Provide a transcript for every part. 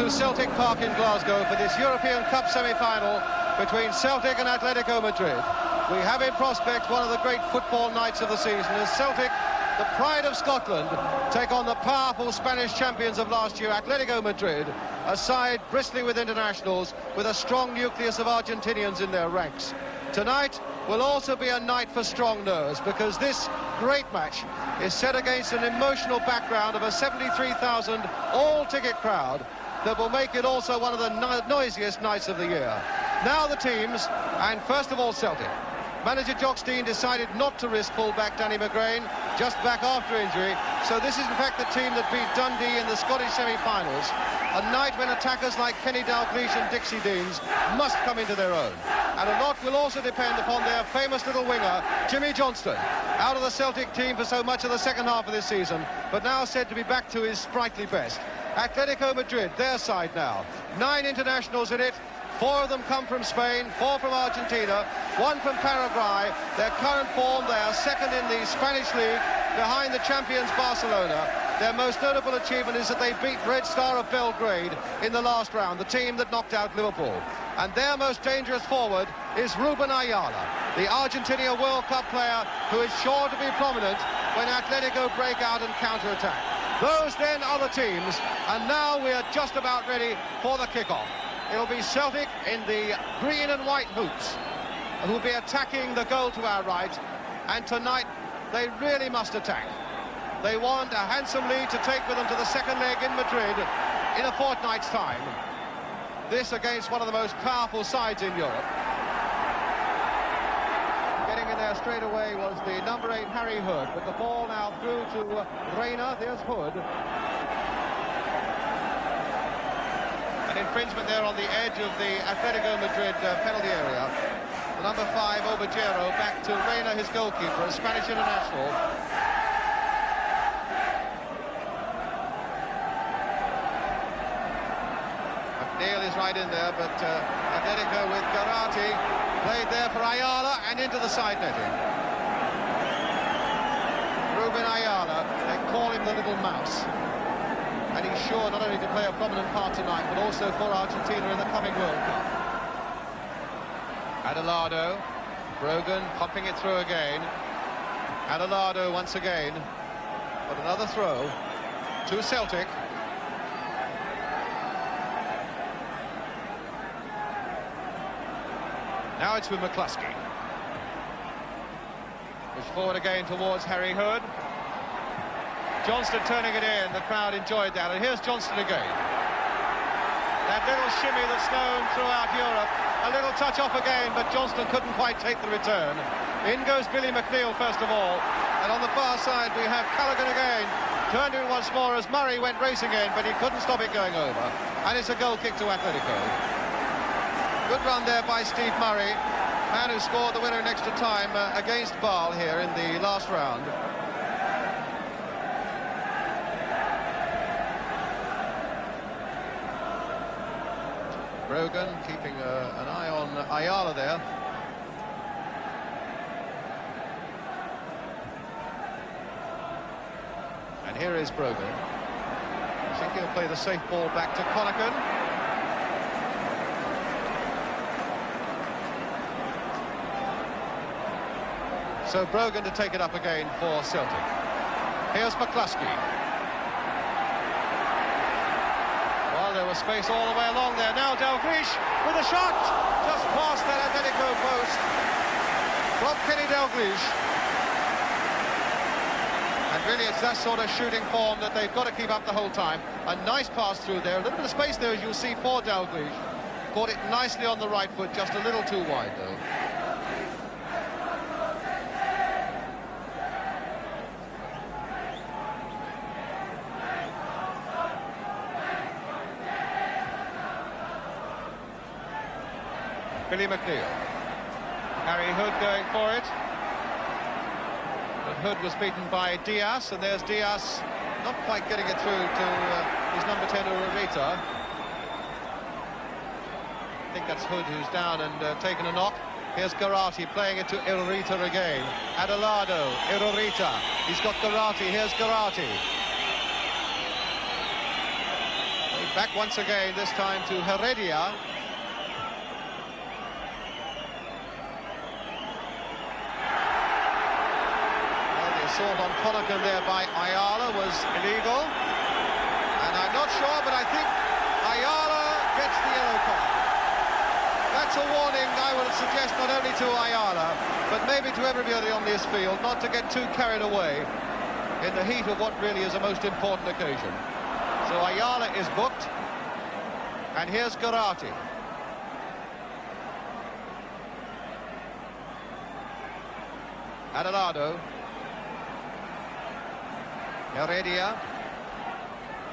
to Celtic Park in Glasgow for this European Cup semi-final between Celtic and Atletico Madrid. We have in prospect one of the great football nights of the season as Celtic, the pride of Scotland, take on the powerful Spanish champions of last year, Atletico Madrid, a side bristling with internationals with a strong nucleus of Argentinians in their ranks. Tonight will also be a night for strong nerves because this great match is set against an emotional background of a 73,000 all-ticket crowd that will make it also one of the noisiest nights of the year. Now the teams, and first of all Celtic. Manager Jock Stein decided not to risk full-back Danny McGrain, just back after injury, so this is in fact the team that beat Dundee in the Scottish semi-finals, a night when attackers like Kenny Dalglish and Dixie Deans must come into their own. And a lot will also depend upon their famous little winger, Jimmy Johnston, out of the Celtic team for so much of the second half of this season, but now said to be back to his sprightly best. Atletico Madrid, their side now. 9 internationals in it. 4 of them come from Spain, 4 from Argentina, 1 from Paraguay. Their current form, they are second in the Spanish league, behind the champions Barcelona. Their most notable achievement is that they beat Red Star of Belgrade in the last round, the team that knocked out Liverpool. And their most dangerous forward is Ruben Ayala, the Argentina World Cup player who is sure to be prominent when Atletico break out and counter-attack. Those then are the teams, and now we are just about ready for the kickoff. It'll be Celtic in the green and white boots, who will be attacking the goal to our right, and tonight they really must attack. They want a handsome lead to take with them to the second leg in Madrid in a fortnight's time. This against one of the most powerful sides in Europe. Getting in there straight away was the number 8 Harry Hood, but the ball now through to Reina. There's Hood. An infringement there on the edge of the Atletico Madrid penalty area. The number 5 Obajero back to Reina, his goalkeeper, a Spanish international. Neil is right in there, but Atletico with Garati played there for Ayala and into the side netting. Ruben Ayala, they call him the little mouse. And he's sure not only to play a prominent part tonight, but also for Argentina in the coming World Cup. Adelado, Brogan popping it through again. Adelado once again, but another throw to Celtic. Now it's with McCluskey. Push forward again towards Harry Hood. Johnston turning it in, the crowd enjoyed that, and here's Johnston again. That little shimmy that's known throughout Europe, a little touch off again, but Johnston couldn't quite take the return. In goes Billy McNeil first of all, and on the far side we have Callaghan again, turned in once more as Murray went racing in, but he couldn't stop it going over, and it's a goal kick to Atletico. Good run there by Steve Murray, man who scored the winner in extra time against Bâle here in the last round. Brogan keeping an eye on Ayala there. And here is Brogan. I think he'll play the safe ball back to Connaughton. So Brogan to take it up again for Celtic. Here's McCluskey. Well, there was space all the way along there. Now Dalglish with a shot, just past that Atletico post from Kenny Dalglish. And really it's that sort of shooting form that they've got to keep up the whole time. A nice pass through there, a little bit of space there as you'll see for Dalglish. Caught it nicely on the right foot, just a little too wide though. Billy McNeil. Harry Hood going for it. But Hood was beaten by Diaz, and there's Diaz not quite getting it through to his number 10, Urarita. I think that's Hood who's down and taken a knock. Here's Garati playing it to Urarita again. Adelado, Urarita. He's got Garati. Here's Garati. They Back once again, this time to Heredia. Well, the assault on Conakry there by Ayala was illegal. And I'm not sure, but I think Ayala gets the yellow card. That's a warning, I would suggest, not only to Ayala, but maybe to everybody on this field, not to get too carried away in the heat of what really is a most important occasion. So Ayala is booked, and here's Garati. Adelado. Heredia.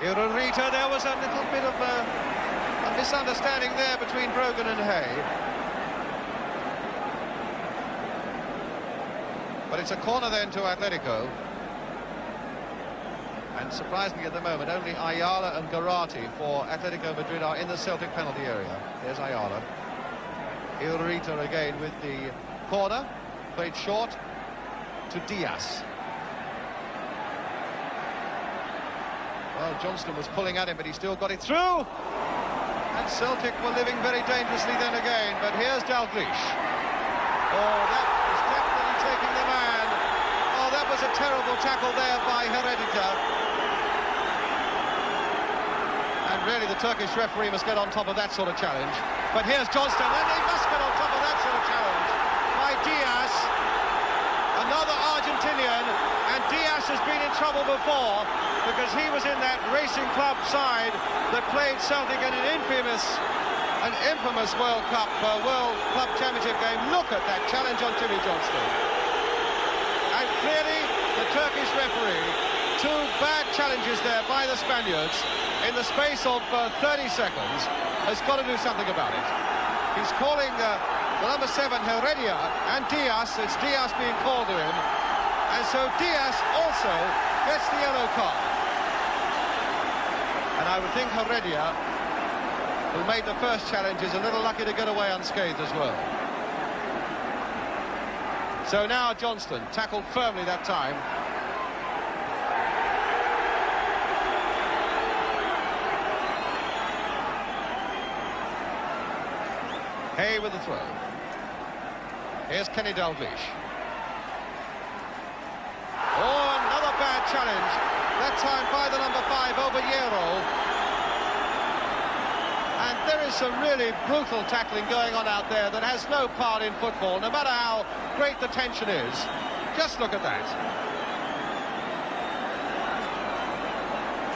Irurita, there was a little bit of a misunderstanding there between Brogan and Hay. But it's a corner then to Atletico. And surprisingly at the moment, only Ayala and Garati for Atletico Madrid are in the Celtic penalty area. There's Ayala. Irurita again with the corner. Played short to Diaz. Well, Johnston was pulling at him, but he still got it through. And Celtic were living very dangerously then again. But here's Dalglish. Oh, that was definitely taking the man. Oh, that was a terrible tackle there by Heredia. And really, the Turkish referee must get on top of that sort of challenge. But here's Johnston, and he must get on top of that sort of challenge by Diaz. Another Argentinian, and Diaz has been in trouble before because he was in that Racing Club side that played Celtic in an infamous World Cup, World Club Championship game. Look at that challenge on Jimmy Johnston. And clearly, the Turkish referee, two bad challenges there by the Spaniards in the space of 30 seconds, has got to do something about it. He's calling the number 7, Heredia, and Diaz. It's Diaz being called to him. And so Diaz also gets the yellow card. And I would think Heredia, who made the first challenge, is a little lucky to get away unscathed as well. So now Johnston, tackled firmly that time. Hay with the throw. Here's Kenny Dalglish. Oh, another bad challenge. That time by the number 5, Obayero. And there is some really brutal tackling going on out there that has no part in football, no matter how great the tension is. Just look at that.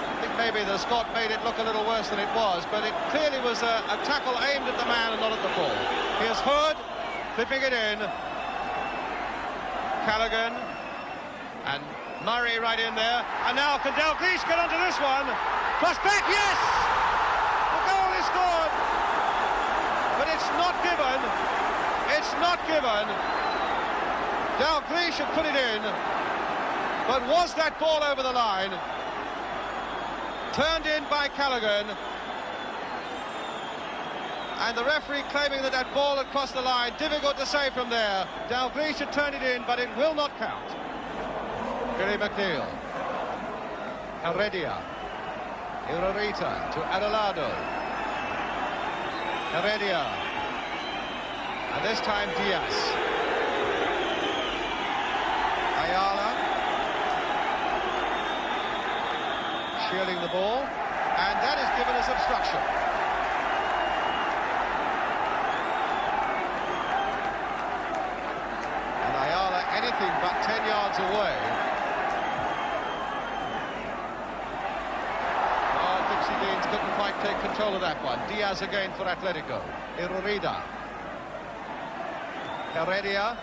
I think maybe the Scot made it look a little worse than it was, but it clearly was a tackle aimed at the man and not at the ball. Here's Hood, clipping it in. Callaghan. And Murray right in there. And now can Dalglish get onto this one? Cross back, yes! The goal is scored! But it's not given. It's not given. Dalglish had put it in. But was that ball over the line? Turned in by Callaghan. And the referee claiming that that ball had crossed the line. Difficult to say from there. Dalglish had turned it in, but it will not count. Billy McNeil. Heredia. Irurita to Adelado. Heredia. And this time Diaz. Ayala. Shielding the ball. And that is given as obstruction. And Ayala anything but 10 yards away. Couldn't quite take control of that one. Diaz again for Atletico. Irurita. Heredia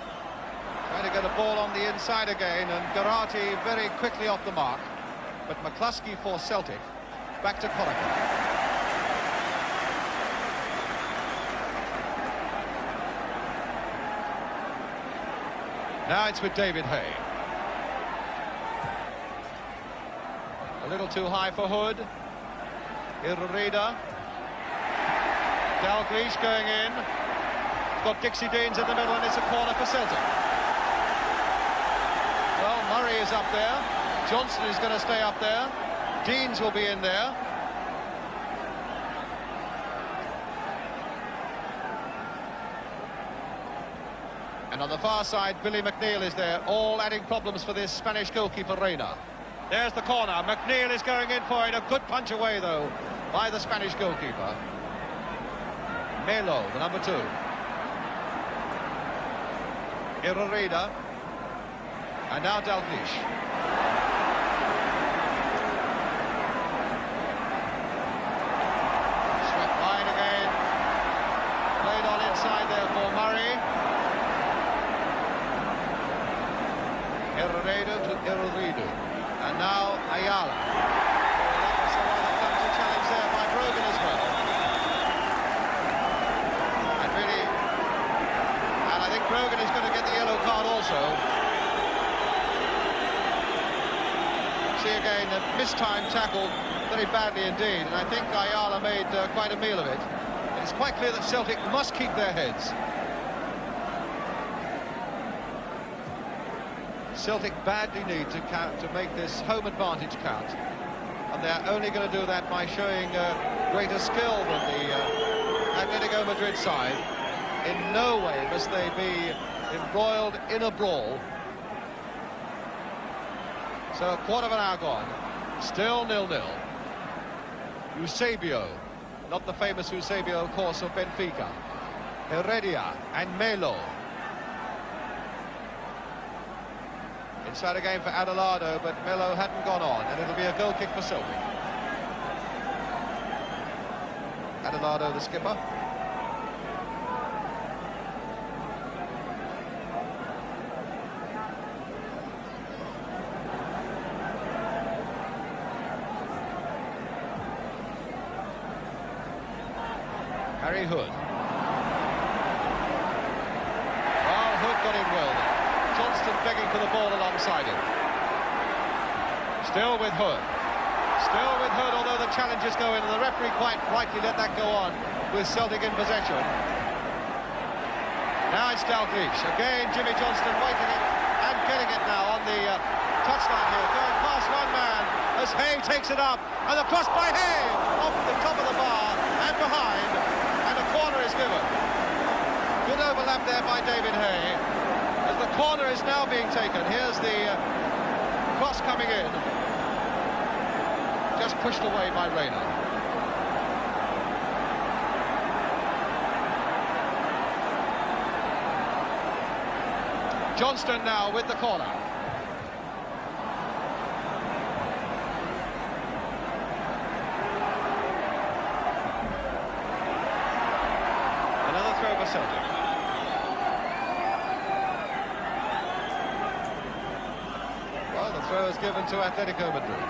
trying to get a ball on the inside again, and Garati very quickly off the mark. But McCluskey for Celtic. Back to Conacher. Now it's with David Hay. A little too high for Hood. Irurita. Dalglish going in. Got Dixie Deans in the middle, and it's a corner for Celtic. Well, Murray is up there. Johnson is going to stay up there. Deans will be in there. And on the far side, Billy McNeil is there, all adding problems for this Spanish goalkeeper, Reina. There's the corner. McNeil is going in for it. A good punch away, though, by the Spanish goalkeeper. Melo, the number 2. Irarida. And now Dalglish. Swept wide again. Played on inside there for Murray. Irarida to Irarida. And now Ayala. That was a rather clumsy challenge there by Brogan as well. And I think Brogan is going to get the yellow card also. See again, a mistimed tackle very badly indeed, and I think Ayala made quite a meal of it. It's quite clear that Celtic must keep their heads. Celtic badly need to make this home advantage count, and they're only going to do that by showing greater skill than the Atletico Madrid side. In no way must they be embroiled in a brawl. So a quarter of an hour gone, still 0-0. Eusebio, not the famous Eusebio, of course, of Benfica. Heredia and Melo. Inside again for Adelado, but Melo hadn't gone on, and it'll be a goal kick for Celtic. Adelado, the skipper. Harry Hood. Well, Hood got in well there. Johnston begging for the ball alongside him. Still with Hood. Still with Hood, although the challenges go in, and the referee quite rightly let that go on with Celtic in possession. Now it's Dalglish. Again, Jimmy Johnston waiting it and getting it now on the touchline here. Going past one man as Hay takes it up. And the cross by Hay off the top of the bar and behind. And a corner is given. Good overlap there by David Hay. As the corner is now being taken. Here's the cross coming in. Just pushed away by Reina. Johnston now with the corner. Another throw for Celtic. Well, the throw is given to Atletico Madrid,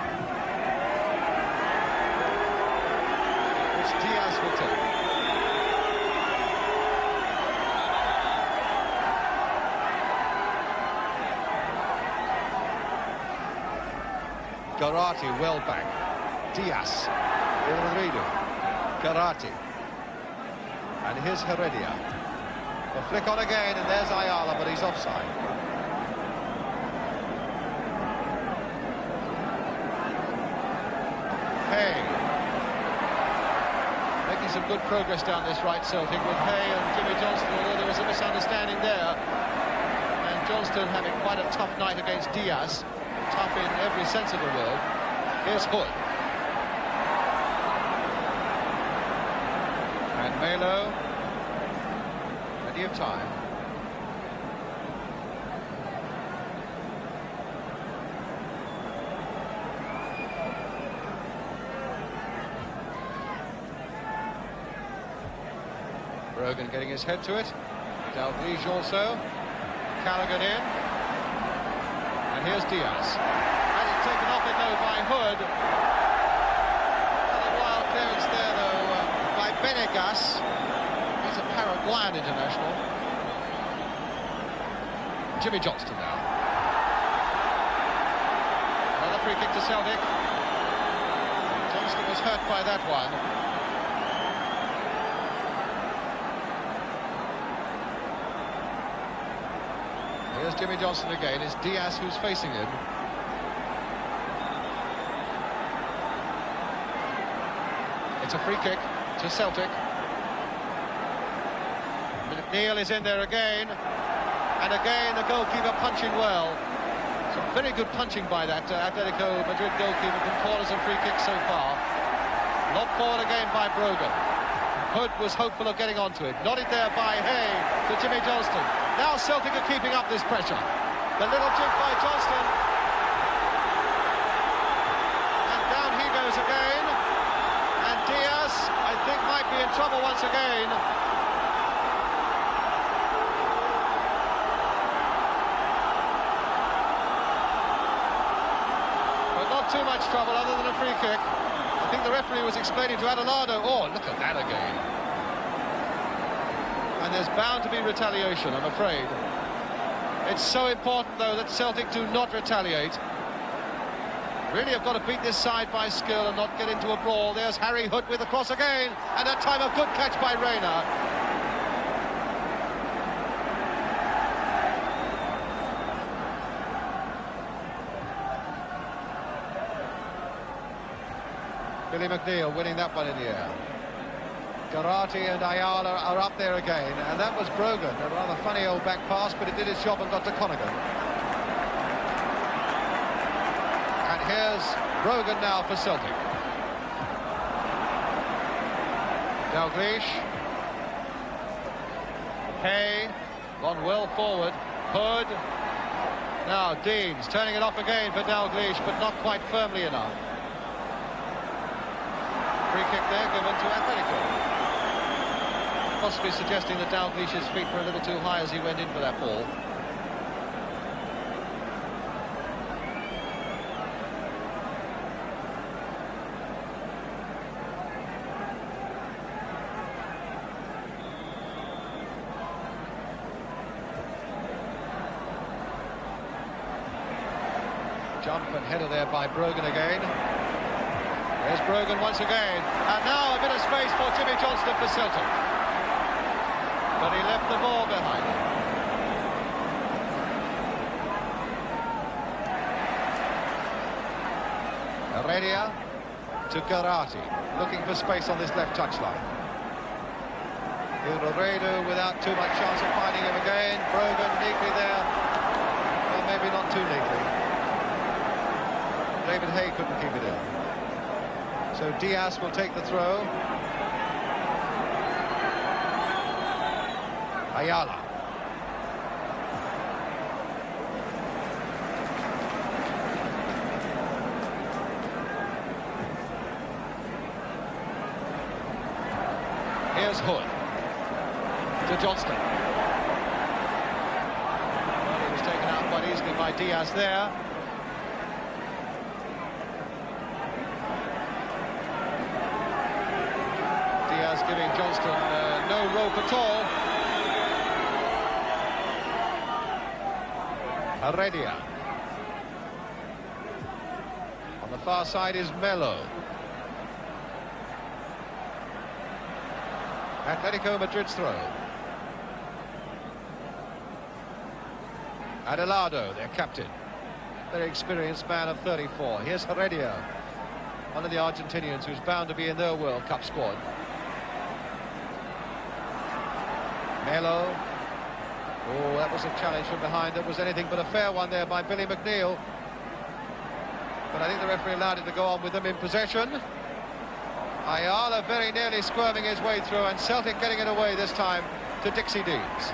which Diaz will take. Garati well back. Diaz. Rodrigo. Garati. And here's Heredia. The flick on again, and there's Ayala, but he's offside. Hay. Making some good progress down this right Celtic with Hay and Jimmy Johnston, although there was a misunderstanding there. And Johnston having quite a tough night against Diaz. Tough in every sense of the word. Here's Hood. And Melo. Plenty of time. Brogan getting his head to it. Dalglish also. Callaghan in. And here's Diaz. And it's taken off it, though, by Hood. Another wild clearance there, though, by Benegas. He's a Paraguayan international. Jimmy Johnston now. Another free kick to Celtic. Johnston was hurt by that one. Here's Jimmy Johnston again. It's Diaz who's facing him. It's a free kick to Celtic. McNeil is in there again. And again, the goalkeeper punching well. Some very good punching by that Atletico Madrid goalkeeper from corners and free kicks so far. Lobbed forward again by Brogan. Hood was hopeful of getting onto it. Nodded there by Hay to Jimmy Johnston. Now Celtic are keeping up this pressure. The little jig by Johnston. And down he goes again. And Diaz, I think, might be in trouble once again. Too much trouble other than a free kick. I think the referee was explaining to Adelado. Oh, look at that again. And there's bound to be retaliation, I'm afraid. It's so important, though, that Celtic do not retaliate. Really have got to beat this side by skill and not get into a brawl. There's Harry Hood with the cross again. And that time a good catch by Rayner. Billy McNeil winning that one in the air. Garati and Ayala are up there again, and that was Brogan. A rather funny old back pass, but it did its job and got to Conaghan. And here's Brogan now for Celtic. Dalglish. Hay, gone well forward. Hood. Now Deans turning it off again for Dalglish, but not quite firmly enough. Free kick there given to Atletico. Possibly suggesting that Dalglish's feet were a little too high as he went in for that ball. Jump and header there by Brogan again. There's Brogan once again, and now a bit of space for Jimmy Johnston for Celtic. But he left the ball behind him. Heredia to Garati, looking for space on this left touchline. Hilderedo without too much chance of finding him again. Brogan neatly there, well, maybe not too neatly. David Hay couldn't keep it in. So Diaz will take the throw. Ayala. Here's Hood to Johnston. Well, he was taken out quite easily by Diaz there. Giving Johnston no rope at all. Heredia. On the far side is Melo. Atletico Madrid's throw. Adelado, their captain. Very experienced man of 34. Here's Heredia, one of the Argentinians who's bound to be in their World Cup squad. Melo. Oh, that was a challenge from behind. That was anything but a fair one there by Billy McNeil. But I think the referee allowed it to go on with them in possession. Ayala very nearly squirming his way through, and Celtic getting it away this time to Dixie Deans.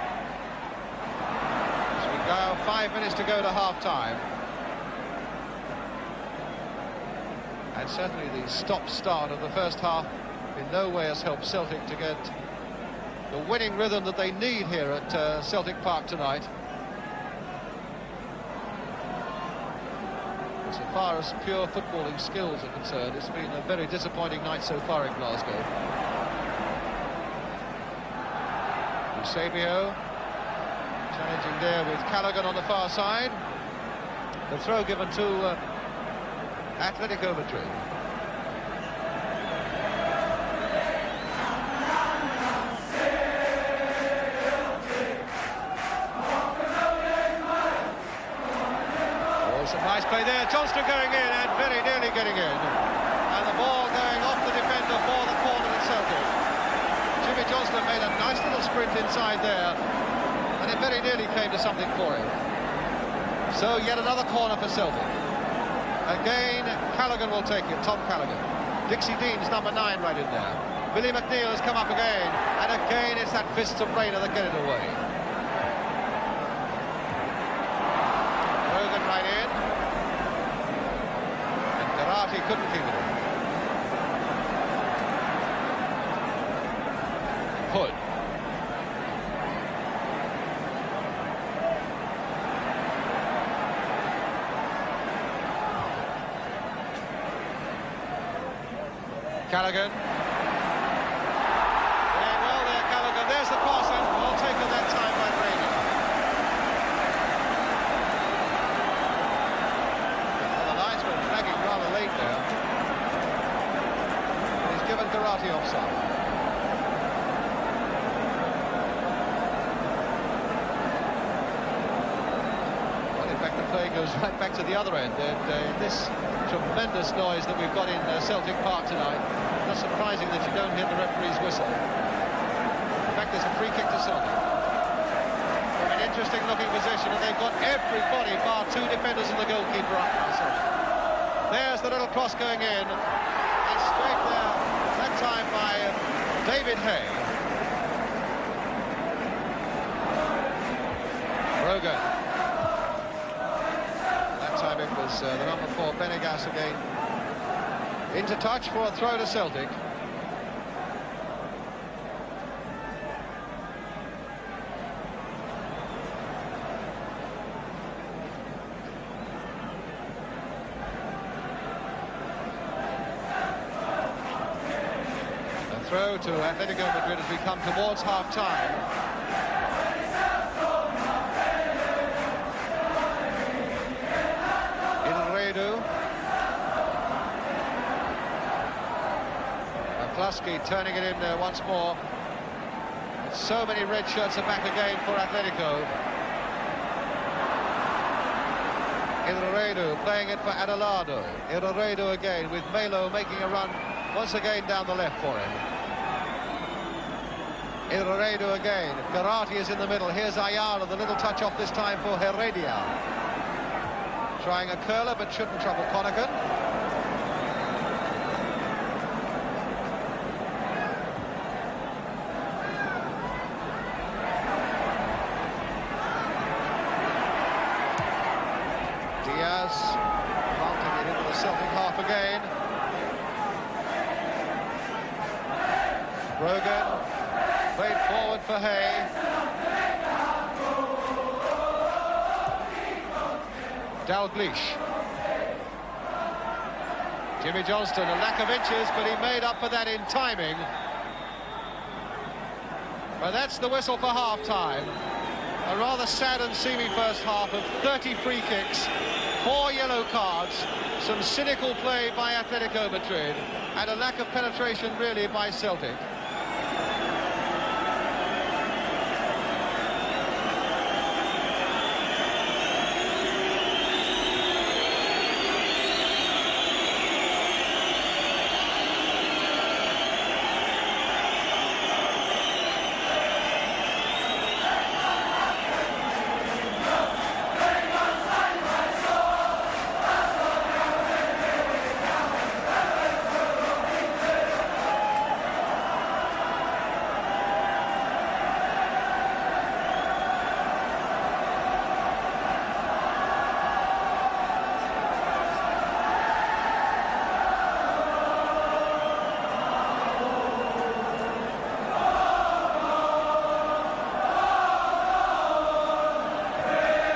As we go, 5 minutes to go to half-time. And certainly the stop-start of the first half in no way has helped Celtic to get the winning rhythm that they need here at Celtic Park tonight. So far as pure footballing skills are concerned, it's been a very disappointing night so far in Glasgow. Eusebio challenging there with Callaghan on the far side. The throw given to Atletico Madrid. Nice play there, Johnston going in and very nearly getting in. And the ball going off the defender for the corner of Celtic. Jimmy Johnston made a nice little sprint inside there. And it very nearly came to something for him. So yet another corner for Celtic. Again, Callaghan will take it, Tom Callaghan. Dixie Dean's number 9 right in there. Billy McNeil has come up again, and again it's that fists of Rayner that get it away. Rogan right in. And Garati couldn't keep it in. Hood. Callaghan. Doing well there, Callaghan. There's the pass, and well taken that time by Rayner. Well, the linesman flagging rather late there. He's given Garati offside. Well, in fact, the play goes right back to the other end. And this tremendous noise that we've got in Celtic Park tonight. Not surprising that you don't hear the referee's whistle. In fact, there's a free kick to Celtic. From an interesting looking position, and they've got everybody bar 2 defenders and the goalkeeper up now. Celtic. There's the little cross going in, and straight there, that time by David Hay. Rogan. That time it was the number 4, Benegas again. Into touch for a throw to Celtic. A throw to Atletico Madrid as we come towards half-time. Klasky turning it in there once more. So many red shirts are back again for Atletico. Ilredo playing it for Adelado. Ilredo again with Melo making a run once again down the left for him. Ilredo again. Garati is in the middle. Here's Ayala, the little touch off this time for Heredia. Trying a curler but shouldn't trouble Connaughton. Planting it into the Celtic half again. Rogan played forward for Hay. Dalglish. Jimmy Johnston, a lack of inches, but he made up for that in timing. But that's the whistle for half-time. A rather sad and seamy first half of 30 free kicks, 4 yellow cards, some cynical play by Atletico Madrid, and a lack of penetration really by Celtic.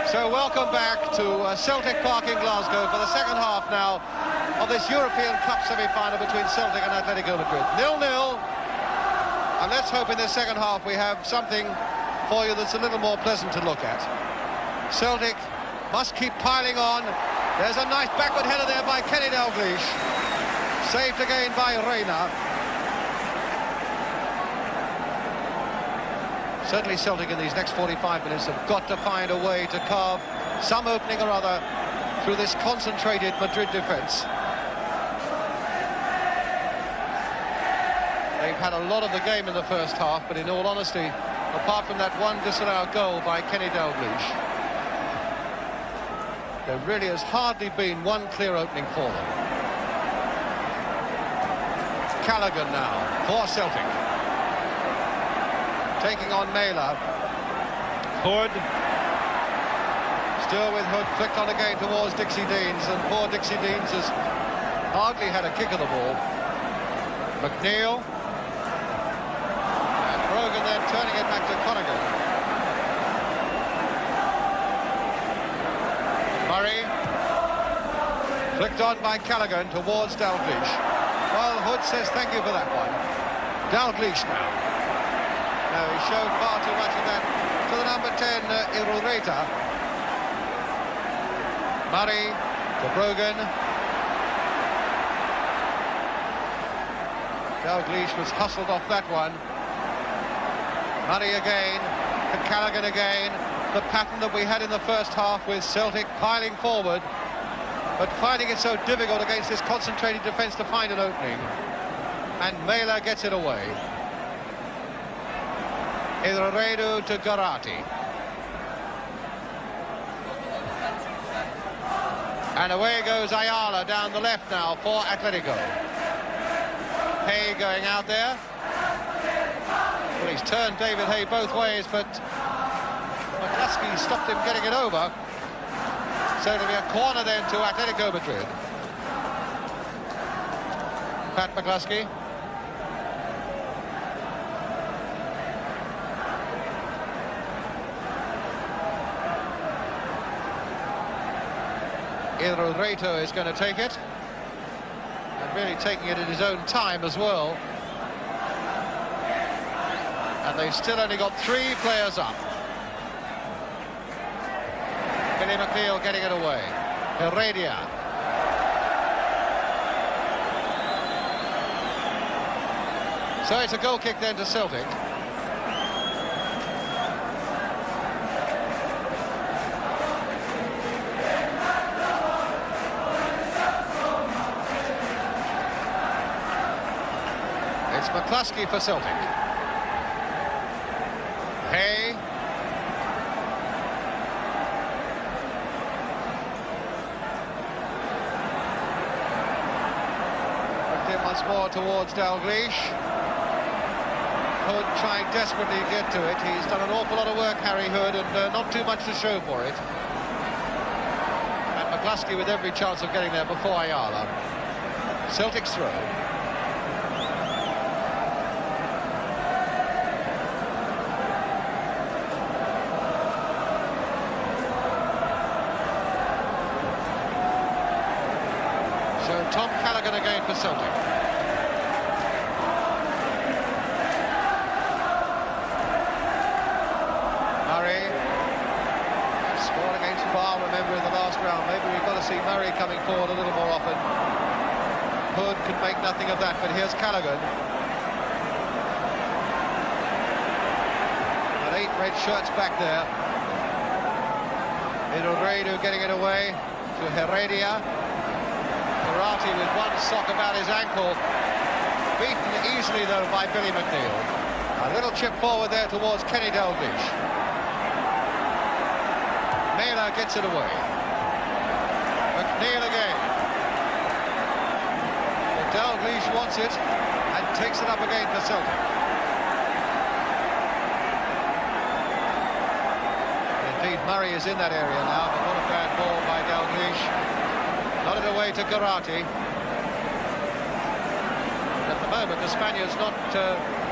So welcome back to Celtic Park in Glasgow for the second half now of this European Cup semi-final between Celtic and Atletico Madrid. 0-0, and let's hope in this second half we have something for you that's a little more pleasant to look at. Celtic must keep piling on. There's a nice backward header there by Kenny Dalglish. Saved again by Rayner. Certainly Celtic in these next 45 minutes have got to find a way to carve some opening or other through this concentrated Madrid defence. They've had a lot of the game in the first half, but in all honesty, apart from that one disallowed goal by Kenny Dalglish. There really has hardly been one clear opening for them. Callaghan now for Celtic. Taking on Mela. Hood. Still with Hood, flicked on again towards Dixie Deans, and poor Dixie Deans has hardly had a kick of the ball. McNeil. And Brogan then turning it back to Conaghan. Murray. Flicked on by Callaghan towards Dalglish. Well, Hood says thank you for that one. Dalglish now. No, he showed far too much of that to the number 10, Irureta. Murray to Brogan. Dalglish was hustled off that one. Murray again, to Callaghan again. The pattern that we had in the first half with Celtic piling forward, but finding it so difficult against this concentrated defence to find an opening. And Mela gets it away. Idredu to Garati. And away goes Ayala down the left now for Atletico. Hay going out there. Well, he's turned David Hay both ways, but McCluskey stopped him getting it over. So it'll be a corner then to Atletico Madrid. Pat McCluskey. Irureta is going to take it, and really taking it in his own time as well. And they've still only got 3 players up. Billy McNeil getting it away. Heredia. So it's a goal kick then to Celtic. It's McCluskey for Celtic. Hay. Once more towards Dalglish. Hood trying desperately to get to it. He's done an awful lot of work, Harry Hood, and not too much to show for it. And McCluskey with every chance of getting there before Ayala. Celtic's throw. So Tom Callaghan again for Celtic. Remember in the last round, maybe we've got to see Murray coming forward a little more often. Hood could make nothing of that, but here's Callaghan. And 8 red shirts back there. Idredu getting it away to Heredia. Karate with one sock about his ankle. Beaten easily though by Billy McNeil. A little chip forward there towards Kenny Dalglish. Mela gets it away. McNeil again. Well, Dalglish wants it and takes it up again for Celtic. Indeed, Murray is in that area now, but what a bad ball by Dalglish. Nodded away to Garati. And at the moment, the Spaniards not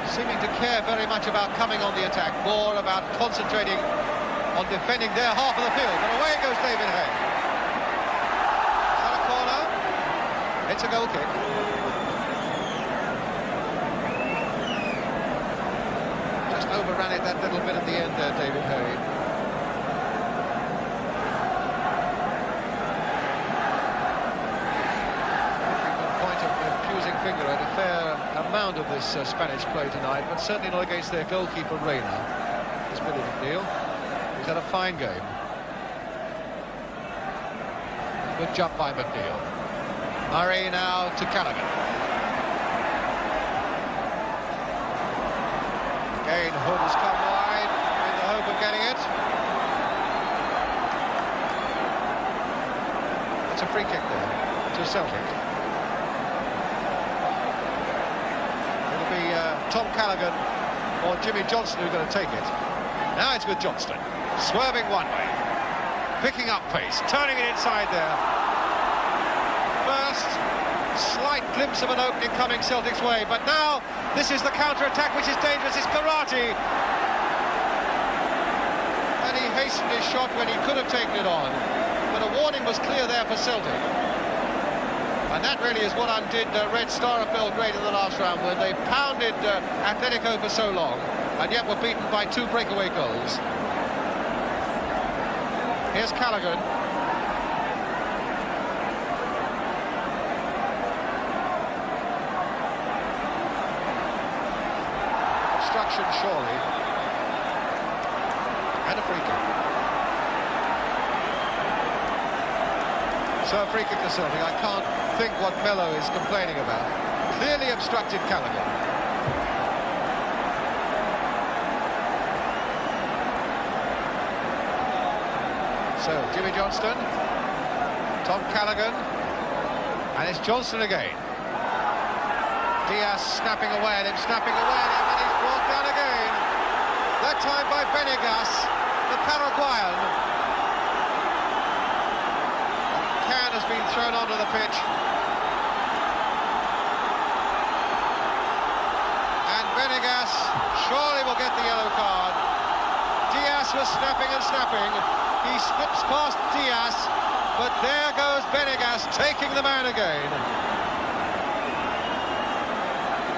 seeming to care very much about coming on the attack, more about concentrating on defending their half of the field. But away goes David Hay. Is that a corner? It's a goal kick. Just overran it that little bit at the end there, David Hay. Point of accusing finger at a fair amount of this Spanish play tonight, but certainly not against their goalkeeper, Reina. It's Billy McNeil. He's had a fine game. Good jump by McNeil. Murray now to Callaghan. Again, Hood has come wide. free kick there to Celtic. It'll be Tom Callaghan or Jimmy Johnson who are going to take it. Now it's with Johnston, swerving one way, picking up pace, turning it inside there. First slight glimpse of an opening coming Celtic's way, but now this is the counter-attack which is dangerous. It's Karate, and he hastened his shot when he could have taken it on, but a warning was clear there for Celtic, and that really is what undid Red Star of Belgrade in the last round, when they pounded Atletico for so long and yet were beaten by 2 breakaway goals. Here's Callaghan. Obstruction surely, and a free kick. So a free kick to Celtic. I can't think what Mello is complaining about. Clearly obstructed Callaghan. So Jimmy Johnston, Tom Callaghan, and it's Johnston again. Diaz snapping away at him, and he's brought down again. That time by Venegas, the Paraguayan. A can has been thrown onto the pitch. And Venegas surely will get the yellow card. Diaz was snapping and snapping. He slips past Diaz, but there goes Venegas taking the man again.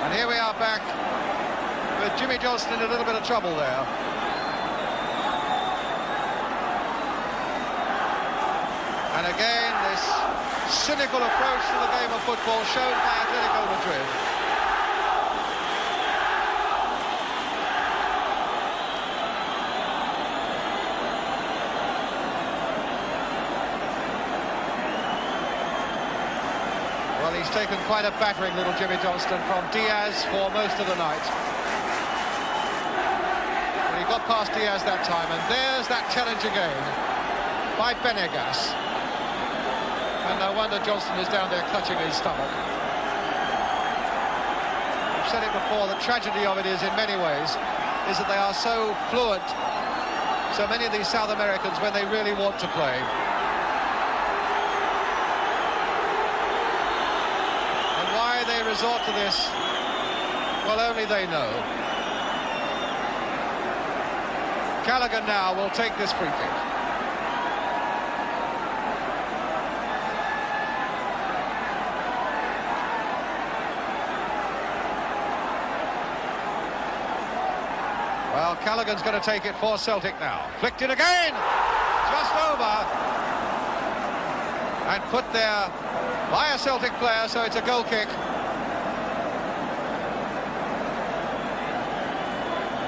And here we are back with Jimmy Johnston in a little bit of trouble there. And again, this cynical approach to the game of football shown by Atletico Madrid. Well, he's taken quite a battering, little Jimmy Johnston, from Diaz for most of the night. But he got past Diaz that time, and there's that challenge again by Venegas. And no wonder Johnston is down there clutching his stomach. I've said it before, the tragedy of it is, in many ways, is that they are so fluent, so many of these South Americans, when they really want to play. They resort to this, well, only they know. Callaghan now will take this free kick. Well, Callaghan's going to take it for Celtic now. Flicked it again, just over, and put there by a Celtic player, so it's a goal kick.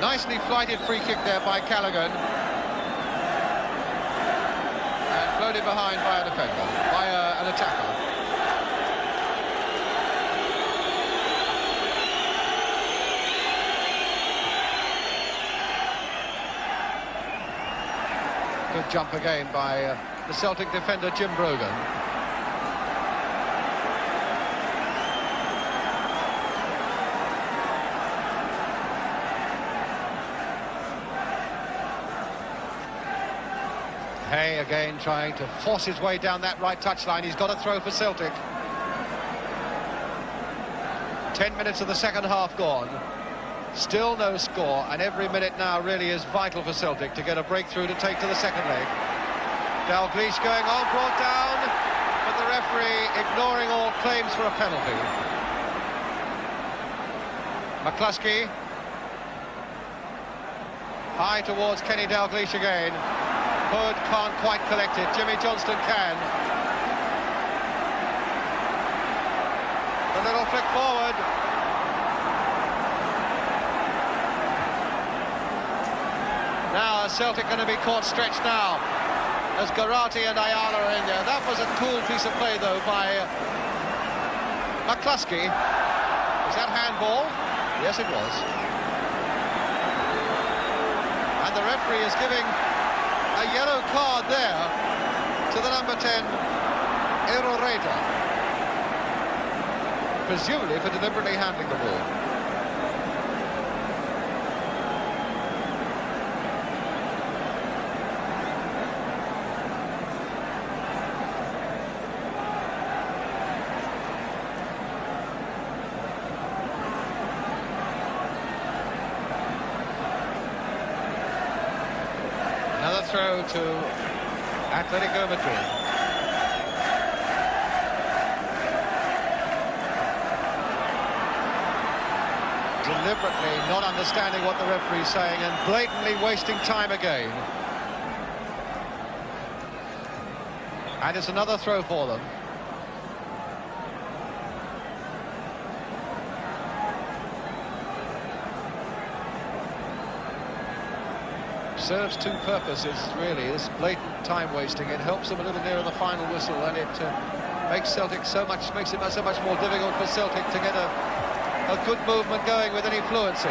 Nicely flighted free kick there by Callaghan. And floated behind by a defender, by an attacker. Good jump again by the Celtic defender, Jim Brogan. Hay again trying to force his way down that right touchline. He's got a throw for Celtic. 10 minutes of the second half gone. Still no score, and every minute now really is vital for Celtic to get a breakthrough to take to the second leg. Dalglish going on, brought down, but the referee ignoring all claims for a penalty. McCluskey. High towards Kenny Dalglish again. Hood can't quite collect it. Jimmy Johnston can. The little flick forward. Now Celtic going to be caught stretched now, as Garati and Ayala are in there. That was a cool piece of play though by McCluskey. Was that handball? Yes, it was. And the referee is giving a yellow card there to the number 10, Iroreta, presumably for deliberately handling the ball. Another throw to Atletico Madrid. Deliberately not understanding what the referee's saying and blatantly wasting time again. And it's another throw for them. Serves two purposes, really. This blatant time wasting, it helps them a little nearer the final whistle, and it makes Celtic makes it so much more difficult for Celtic to get a good movement going with any fluency.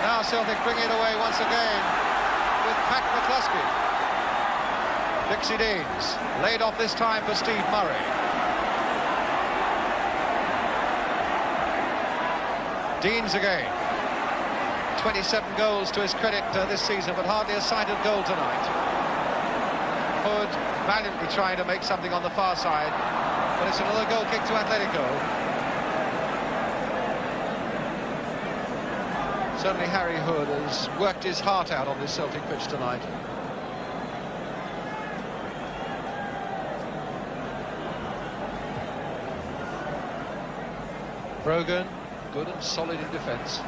Now Celtic bring it away once again with Pat McCluskey. Dixie Deans laid off this time for Steve Murray. Deans again. 27 goals to his credit this season, but hardly a sighted goal tonight. Hood valiantly trying to make something on the far side, but it's another goal kick to Atletico. Certainly Harry Hood has worked his heart out on this Celtic pitch tonight. Brogan, good and solid in defence.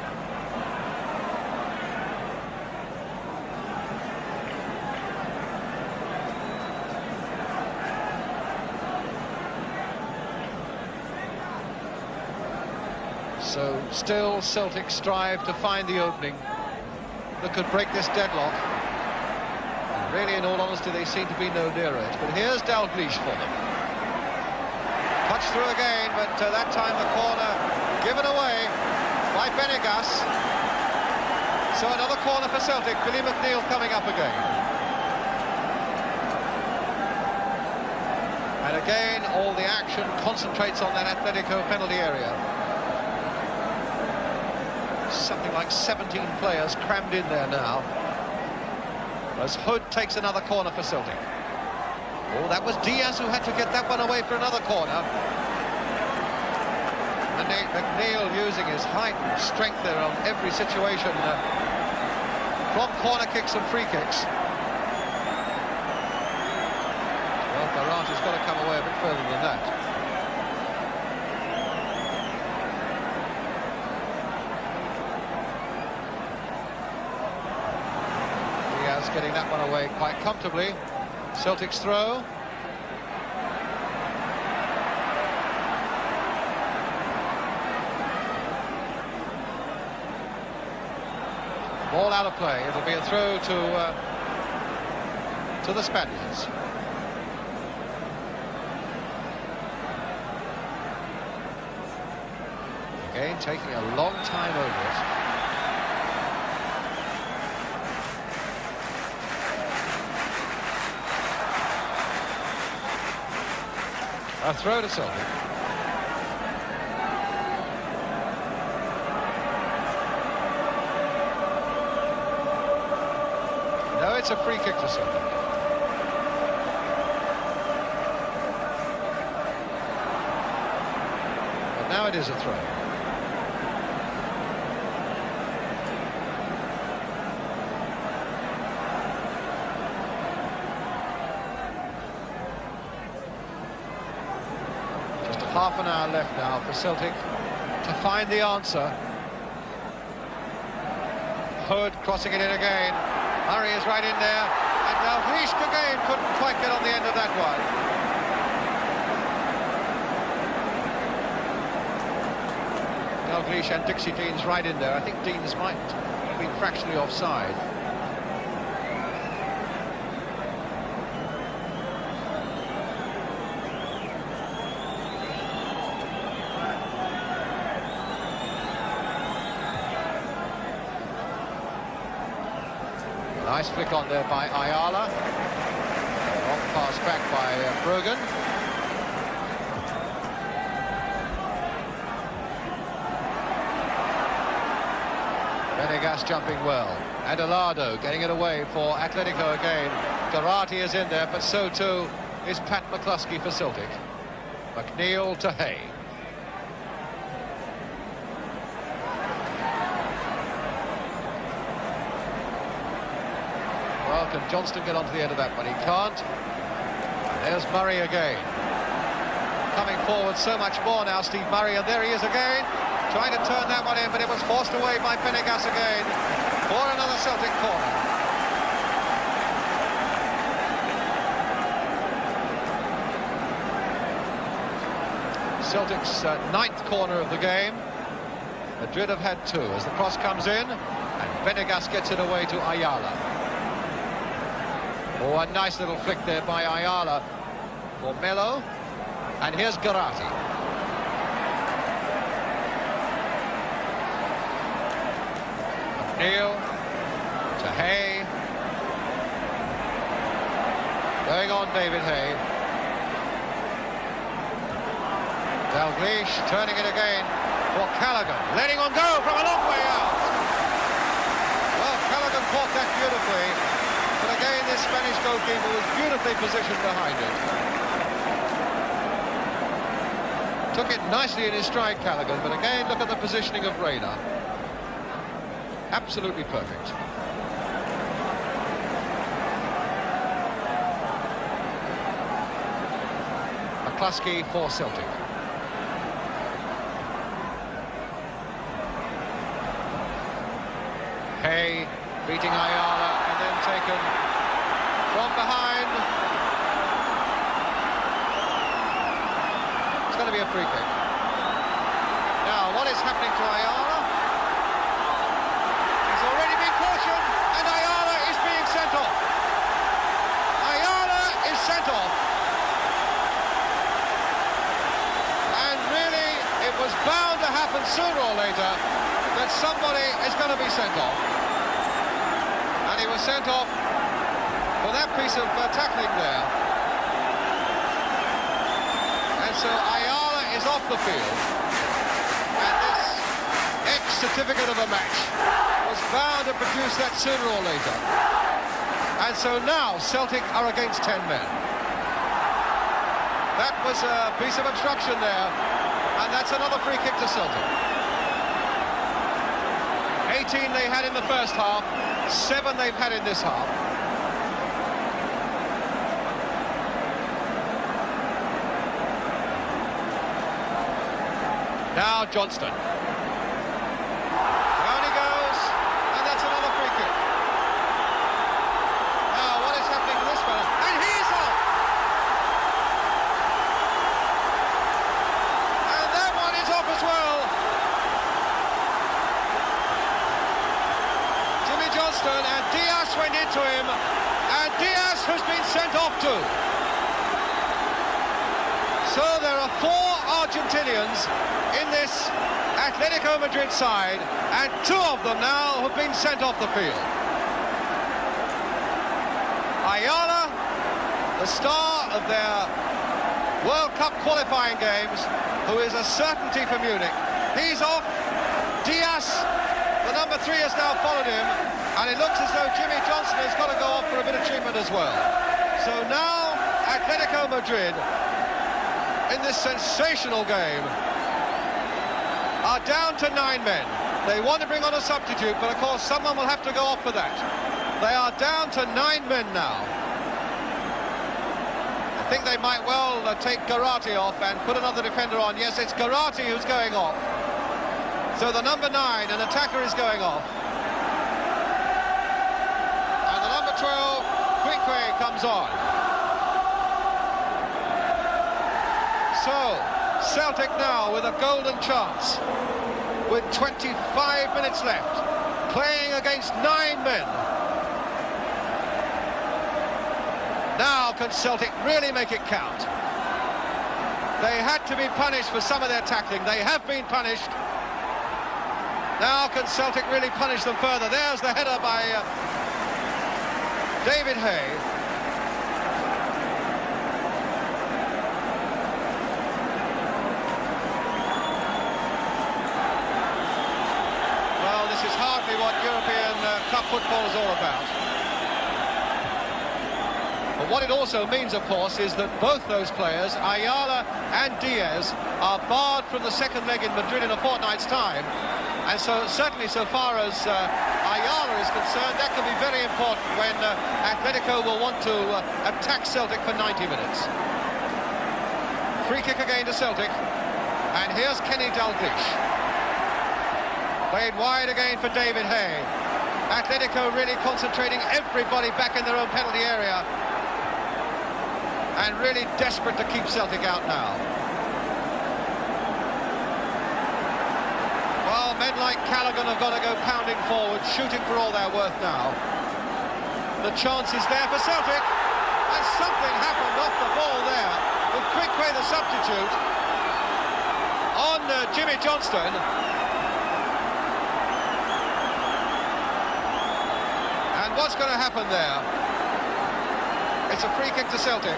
So still Celtic strive to find the opening that could break this deadlock. And really, in all honesty, they seem to be no nearer it. But here's Dalglish for them. Touch through again, but that time the corner given away by Benegas. So another corner for Celtic. Billy McNeil coming up again. And again, all the action concentrates on that Atletico penalty area. Something like 17 players crammed in there now, as Hood takes another corner for Celtic. Oh, that was Diaz who had to get that one away for another corner. And McNeil using his height and strength there on every situation, from corner kicks and free kicks. Well, Barrage has got to come away a bit further than that. Getting that one away quite comfortably. Celtic's throw. Ball out of play. It'll be a throw to the Spaniards. Again, taking a long time over it. A throw to Celtic. No, it's a free kick to Celtic. But now it is a throw. Half an hour left now for Celtic to find the answer. Hood crossing it in again. Murray is right in there, and now Dalglish again couldn't quite get on the end of that one. Dalglish and Dixie Deans right in there. I think Deans might have been fractionally offside. Nice flick on there by Ayala. Long pass back by Brogan. Venegas jumping well. Adelado getting it away for Atletico again. Garati is in there, but so too is Pat McCluskey for Celtic. McNeil to Hay. Well, can Johnston get onto the end of that one? He can't. There's Murray again. Coming forward so much more now, Steve Murray, and there he is again. Trying to turn that one in, but it was forced away by Venegas again for another Celtic corner. Celtic's ninth corner of the game. Madrid have had two as the cross comes in, and Venegas gets it away to Ayala. Oh, a nice little flick there by Ayala for Melo, and here's Garati. Neil to Hay. Going on David Hay. Dalglish turning it again for Callaghan. Letting on go from a long way out. Well, Callaghan caught that beautifully. But again, this Spanish goalkeeper was beautifully positioned behind it. Took it nicely in his stride, Callaghan, but again, look at the positioning of Reina. Absolutely perfect. McCluskey for Celtic. Hay beating Ayala and then taken from behind. It's going to be a free kick. Now, what is happening to Ayala? And Ayala is being sent off. Ayala is sent off. And really, it was bound to happen sooner or later that somebody is going to be sent off. And he was sent off for that piece of tackling there. And so Ayala is off the field. And this ex-certificate of a match was bound to produce that sooner or later. And so now Celtic are against 10 men. That was a piece of obstruction there, and that's another free kick to Celtic. 18 they had in the first half, 7 they've had in this half. Now Johnston. And Diaz went into him, and Diaz has been sent off too. So there are 4 Argentinians in this Atletico Madrid side, and 2 of them now have been sent off the field. Ayala, the star of their World Cup qualifying games, who is a certainty for Munich, he's off. Diaz, the number 3, has now followed him. And it looks as though Jimmy Johnson has got to go off for a bit of treatment as well. So now Atletico Madrid, in this sensational game, are down to 9 men. They want to bring on a substitute, but of course someone will have to go off for that. They are down to 9 men now. I think they might well take Garati off and put another defender on. Yes, it's Garati who's going off. So the number 9, an attacker, is going off. 12, Quique comes on. So, Celtic now with a golden chance, with 25 minutes left, playing against 9 men. Now can Celtic really make it count? They had to be punished for some of their tackling. They have been punished. Now can Celtic really punish them further? There's the header by David Hay. Well, this is hardly what football is all about. But what it also means, of course, is that both those players, Ayala and Diaz, are barred from the second leg in Madrid in a fortnight's time. And so, certainly so far as Ayala is concerned, that can be very important when Atletico will want to attack Celtic for 90 minutes. Free kick again to Celtic. And here's Kenny Dalglish. Played wide again for David Hay. Atletico really concentrating everybody back in their own penalty area. And really desperate to keep Celtic out now. Well, men like Callaghan have got to go pounding forward, shooting for all they're worth now. The chance is there for Celtic. And something happened off the ball there with Quickway, the substitute, on Jimmy Johnston. And what's going to happen there? It's a free kick to Celtic.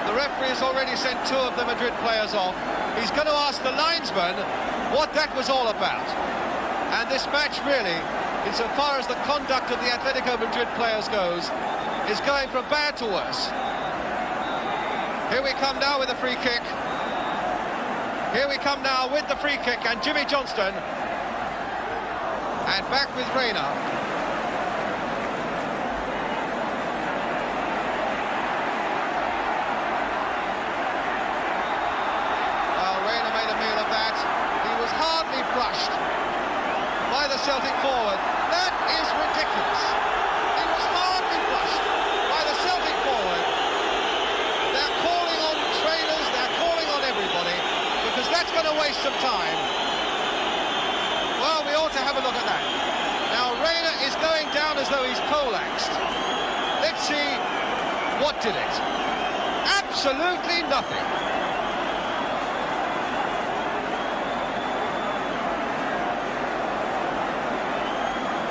The referee has already sent two of the Madrid players off. He's going to ask the linesman what that was all about. And this match really, insofar as the conduct of the Atletico Madrid players goes, is going from bad to worse. Here we come now with a free kick. Here we come now with the free kick, and Jimmy Johnston. And back with Reina. Brushed by the Celtic forward. That is ridiculous. He was hardly brushed by the Celtic forward. They're calling on trainers, they're calling on everybody, because that's going to waste some time. Well, we ought to have a look at that. Now, Reina is going down as though he's poleaxed. Let's see what did it. Absolutely nothing.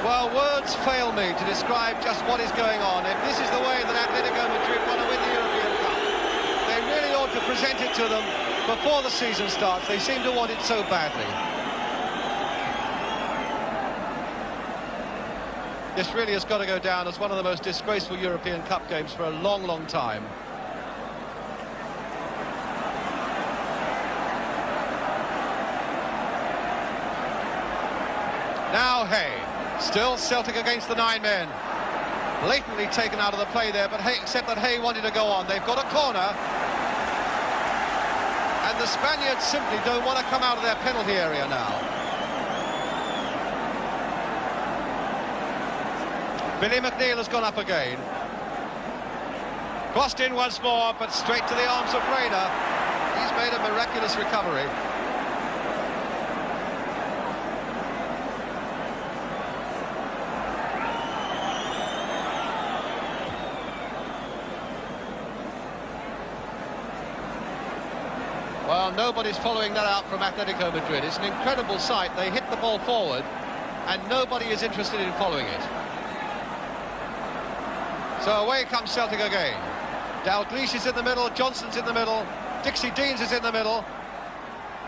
Well, words fail me to describe just what is going on. If this is the way that Atletico Madrid want to win the European Cup, they really ought to present it to them before the season starts. They seem to want it so badly. This really has got to go down as one of the most disgraceful European Cup games for a long, long time. Now Hay. Still Celtic against the 9 men. Blatantly taken out of the play there, but Hay, except that Hay wanted to go on. They've got a corner. And the Spaniards simply don't want to come out of their penalty area now. Billy McNeil has gone up again. Crossed in once more, but straight to the arms of Reina. He's made a miraculous recovery. Well, nobody's following that out from Atletico Madrid. It's an incredible sight. They hit the ball forward, and nobody is interested in following it. So away comes Celtic again. Dalglish is in the middle, Johnston's in the middle, Dixie Deans is in the middle,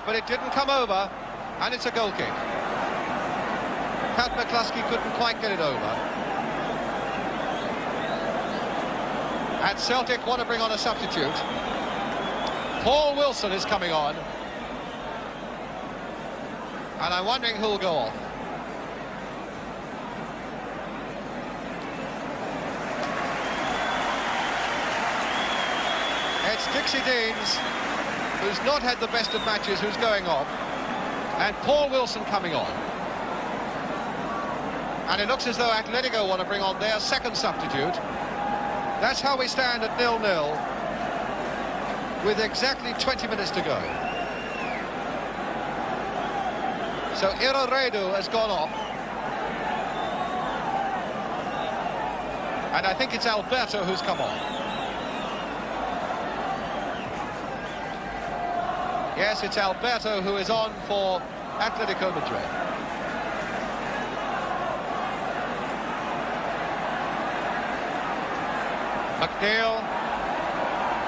but it didn't come over, and it's a goal kick. Pat McCluskey couldn't quite get it over. And Celtic want to bring on a substitute. Paul Wilson is coming on. And I'm wondering who'll go off. It's Dixie Deans, who's not had the best of matches, who's going off. And Paul Wilson coming on. And it looks as though Atletico want to bring on their second substitute. That's how we stand at 0-0. With exactly 20 minutes to go. So Irarredu has gone off. And I think it's Alberto who's come on. Yes, it's Alberto who is on for Atletico Madrid. McNeil.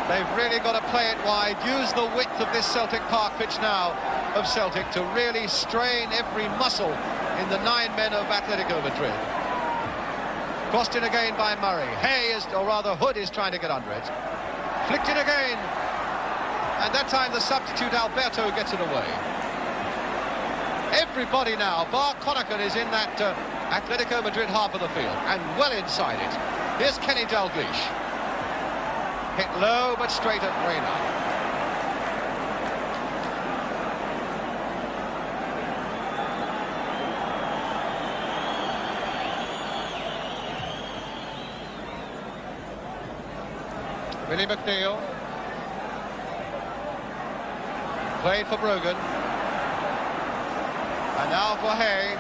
They've really got to play it wide, use the width of this Celtic Park pitch now of Celtic to really strain every muscle in the 9 men of Atletico Madrid. Crossed in again by Murray. Hay is, or rather Hood is trying to get under it. Flicked in again. And that time the substitute Alberto gets it away. Everybody now, bar Connaughton, is in that Atletico Madrid half of the field and well inside it. Here's Kenny Dalglish. Hit low but straight at Reina. Billy McNeil. Played for Brogan. And now for Hay.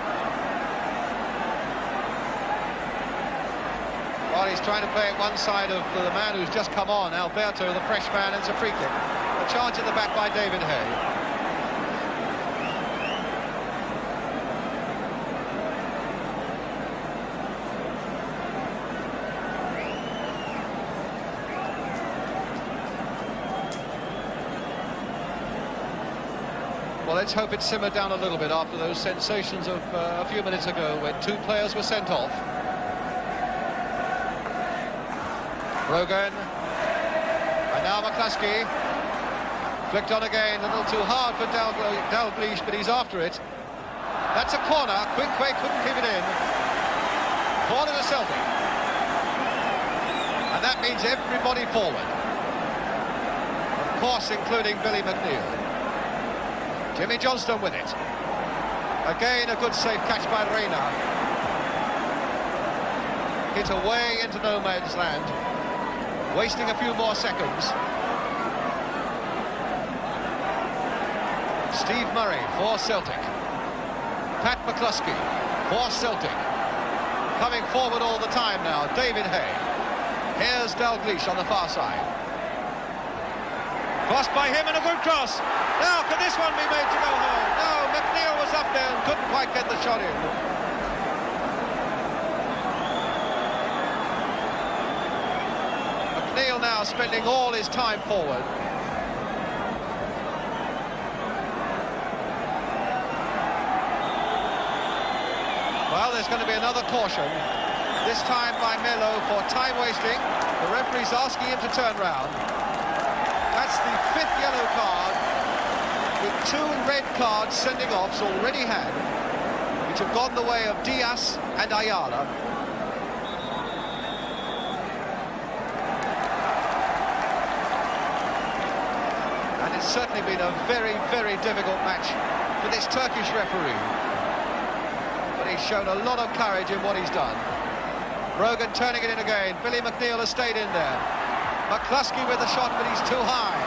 Well, he's trying to play it one side of the man who's just come on, Alberto, the fresh man, and it's a free kick. A charge at the back by David Hay. Well, let's hope it simmered down a little bit after those sensations of a few minutes ago when 2 players were sent off. Brogan. And now McCluskey. Flicked on again, a little too hard for Dalglish, but he's after it. That's a corner. Quinquay couldn't keep it in. Corner to Celtic. And that means everybody forward. Of course, including Billy McNeil. Jimmy Johnston with it. Again, a good safe catch by Reina. Hit away into no man's land. Wasting a few more seconds. Steve Murray for Celtic. Pat McCluskey for Celtic. Coming forward all the time now, David Hay. Here's Dalglish on the far side. Crossed by him and a good cross. Now, can this one be made to go home? No, McNeil was up there and couldn't quite get the shot in. McNeil now spending all his time forward. Well, there's going to be another caution. This time by Melo for time wasting. The referee's asking him to turn round. That's the 5th yellow card, with 2 red cards sending offs already had, which have gone the way of Diaz and Ayala. And it's certainly been a very, very difficult match for this Turkish referee. But he's shown a lot of courage in what he's done. Brogan turning it in again. Billy McNeil has stayed in there. McCluskey with the shot, but he's too high.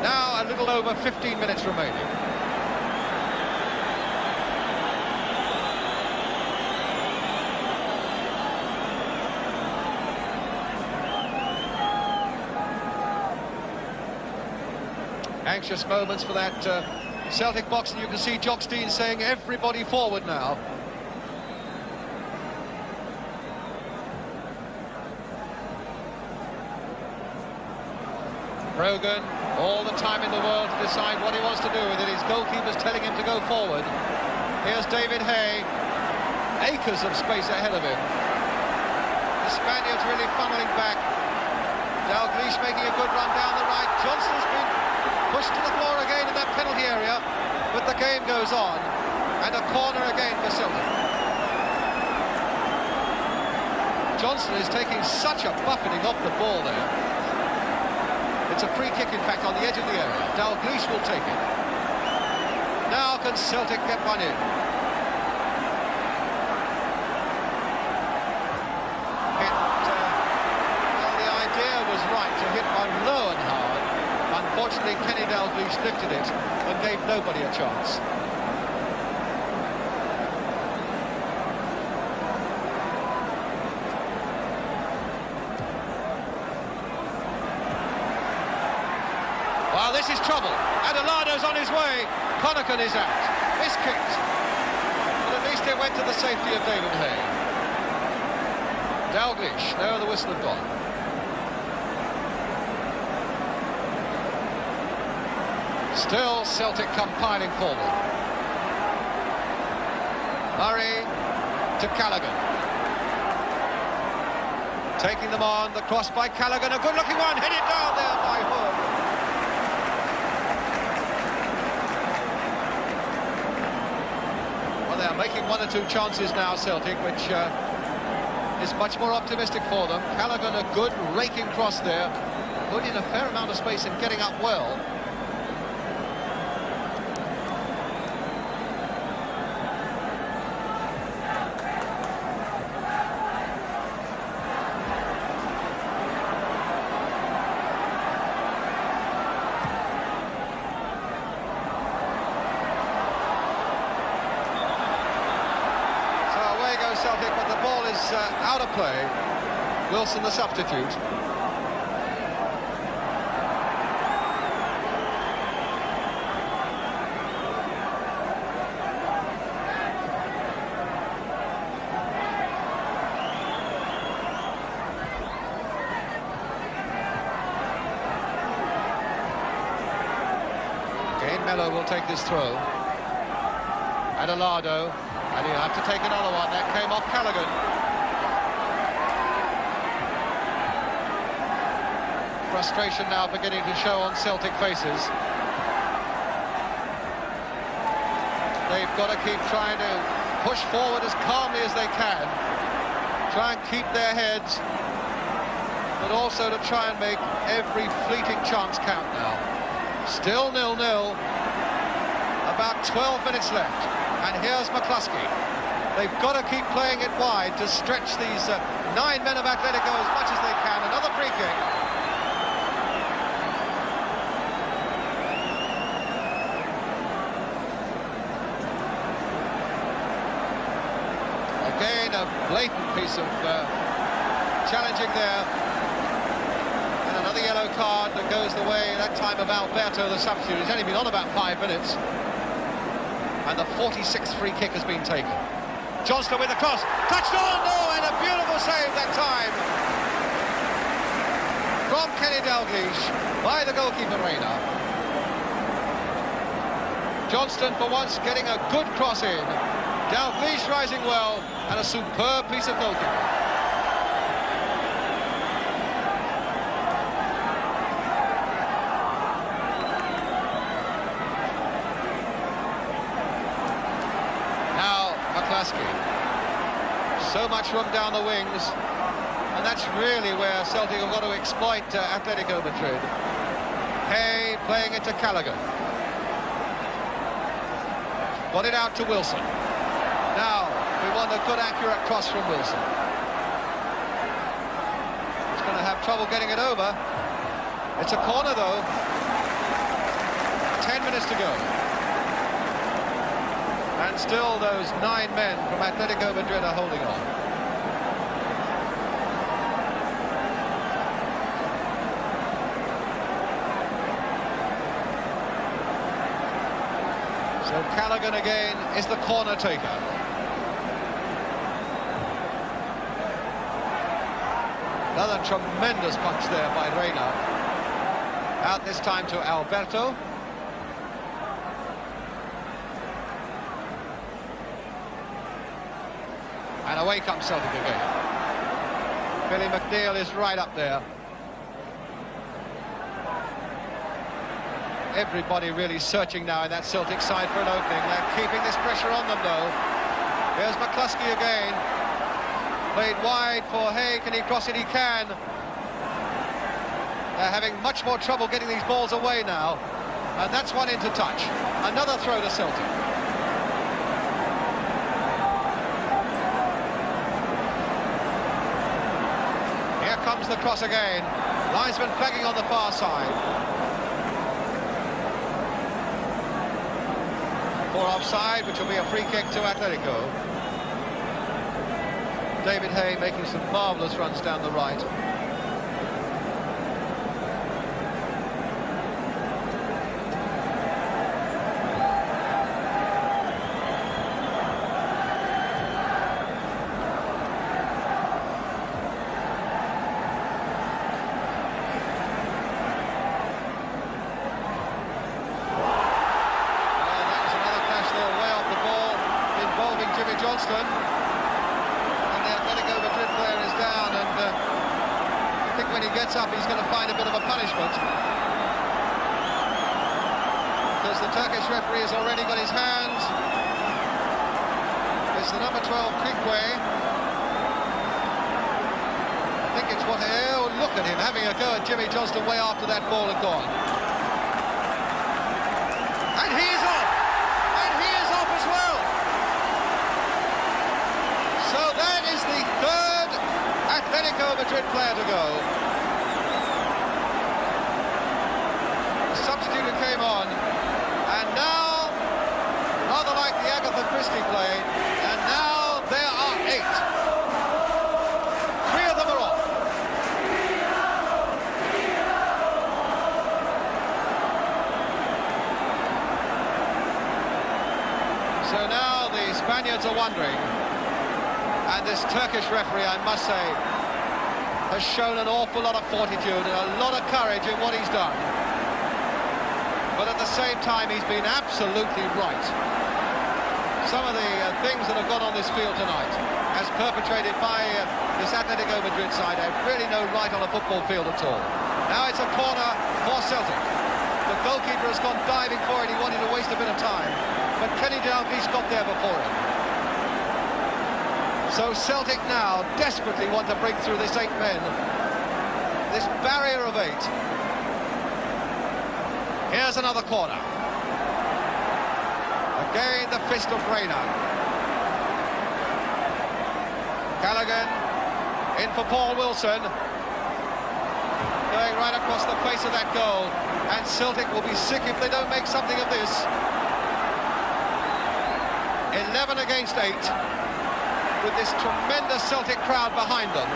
Now a little over 15 minutes remaining. Anxious moments for that Celtic box, and you can see Jockstein saying everybody forward now. Brogan, all the time in the world to decide what he wants to do with it. His goalkeeper's telling him to go forward. Here's David Hay. Acres of space ahead of him. The Spaniards really funneling back. Dalglish making a good run down the right. Johnston's been pushed to the floor again in that penalty area, but the game goes on. And a corner again for Celtic. Johnston is taking such a buffeting off the ball there. It's a free kick, in fact, on the edge of the area. Dalglish will take it. Now can Celtic get one in? Well, the idea was right to hit one low and hard. Unfortunately, Kenny Dalglish lifted it and gave nobody a chance. Well, this is trouble. Adelanto's on his way. Connaughton is out. Miskicked. But at least it went to the safety of David Hay. Dalglish. No, the whistle had gone. Still Celtic come piling forward. Murray to Callaghan. Taking them on, the cross by Callaghan, a good-looking one, hit it down there by Hood. Well, they're making one or two chances now, Celtic, which is much more optimistic for them. Callaghan, a good raking cross there, putting a fair amount of space and getting up well. Celtic, but the ball is out of play. Wilson the substitute. Again, Mello will take this throw. Adelado. And he'll have to take another one. That came off Callaghan. Frustration now beginning to show on Celtic faces. They've got to keep trying to push forward as calmly as they can. Try and keep their heads, but also to try and make every fleeting chance count now. Still 0-0. About 12 minutes left. And here's McCluskey. They've got to keep playing it wide to stretch these 9 men of Atletico as much as they can. Another free kick. Again, a blatant piece of challenging there. And another yellow card that goes the way, that time, of Alberto, the substitute. He's only been on about 5 minutes. And the 46th free kick has been taken. Johnston with the cross, touched on, oh, and a beautiful save that time from Kenny Dalglish by the goalkeeper Reina. Johnston for once getting a good cross in. Dalglish rising well, and a superb piece of goalkeeping. So much room down the wings, and that's really where Celtic have got to exploit Atletico Madrid. Hay playing it to Callaghan. Got it out to Wilson. Now we want a good accurate cross from Wilson. He's going to have trouble getting it over. It's a corner though. 10 minutes to go. And still those 9 men from Atletico Madrid are holding on. So Callaghan again is the corner taker. Another tremendous punch there by Reina. Out this time to Alberto. And away comes Celtic again. Billy McNeil is right up there. Everybody really searching now in that Celtic side for an opening. They're keeping this pressure on them though. Here's McCluskey again. Played wide for Hay. Can he cross it? He can. They're having much more trouble getting these balls away now. And that's one into touch. Another throw to Celtic. Comes the cross again. Linesman flagging on the far side. For offside, which will be a free kick to Atletico. David Hay making some marvellous runs down the right. Jimmy Johnston. And the Atletico Madrid player is down, and I think when he gets up he's going to find a bit of a punishment. Because the Turkish referee has already got his hands. It's the number 12, Kikwe. I think it's what... Oh, look at him having a go at Jimmy Johnston way after that ball had gone. And he is off! And he is off as well! So that is the third Atletico Madrid player to go. The substitute who came on. And now, rather like the Agatha Christie play, and now there are 8. 3 of them are off. So now the Spaniards are wondering, and this Turkish referee, I must say, has shown an awful lot of fortitude and a lot of courage in what he's done. But at the same time, he's been absolutely right. Some of the things that have gone on this field tonight, as perpetrated by this Atletico Madrid side, have really no right on a football field at all. Now it's a corner for Celtic. The goalkeeper has gone diving for it. He wanted to waste a bit of time. But Kenny Dalglish got there before him. So Celtic now desperately want to break through this 8 men. This barrier of 8. Here's another corner. Again, the fist of Reina. Callaghan in for Paul Wilson. Going right across the face of that goal. And Celtic will be sick if they don't make something of this. 11 against 8. With this tremendous Celtic crowd behind them.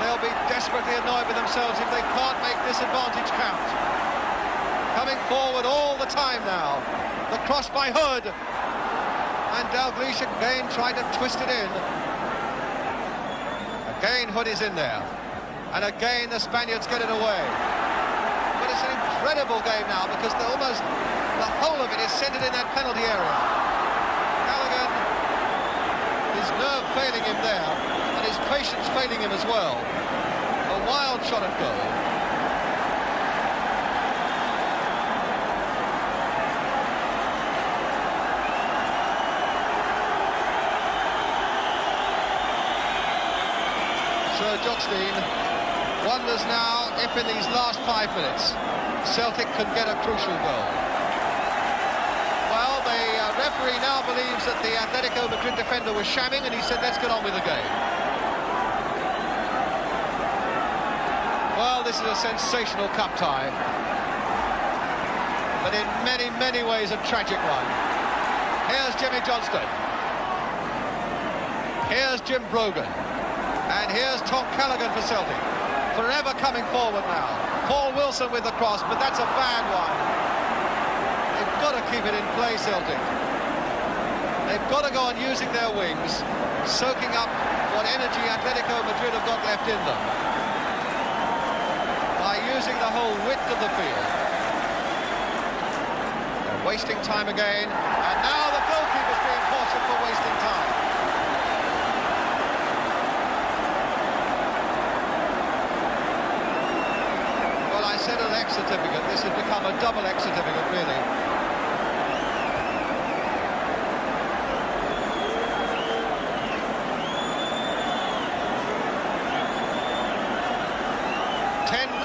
They'll be desperately annoyed with themselves if they can't make this advantage count. Coming forward all the time now. The cross by Hood. And Dalglish again trying to twist it in. Again Hood is in there. And again the Spaniards get it away. But it's an incredible game now because the whole of it is centred in that penalty area. Callaghan, his nerve failing him there. His patience failing him as well. A wild shot at goal. Sir Jockstein wonders now if in these last 5 minutes Celtic can get a crucial goal. Well, the referee now believes that the Atletico Madrid defender was shamming, and he said, let's get on with the game. Well, this is a sensational cup tie, but in many, many ways a tragic one. Here's Jimmy Johnston. Here's Jim Brogan. And here's Tom Callaghan for Celtic. Forever coming forward now. Paul Wilson with the cross, but that's a bad one. They've got to keep it in play, Celtic. They've got to go on using their wings, soaking up what energy Atletico Madrid have got left in them. By using the whole width of the field. They're wasting time again, and now the goalkeeper's being cautioned for wasting time. Well, I said an X certificate. This has become a double X certificate, really.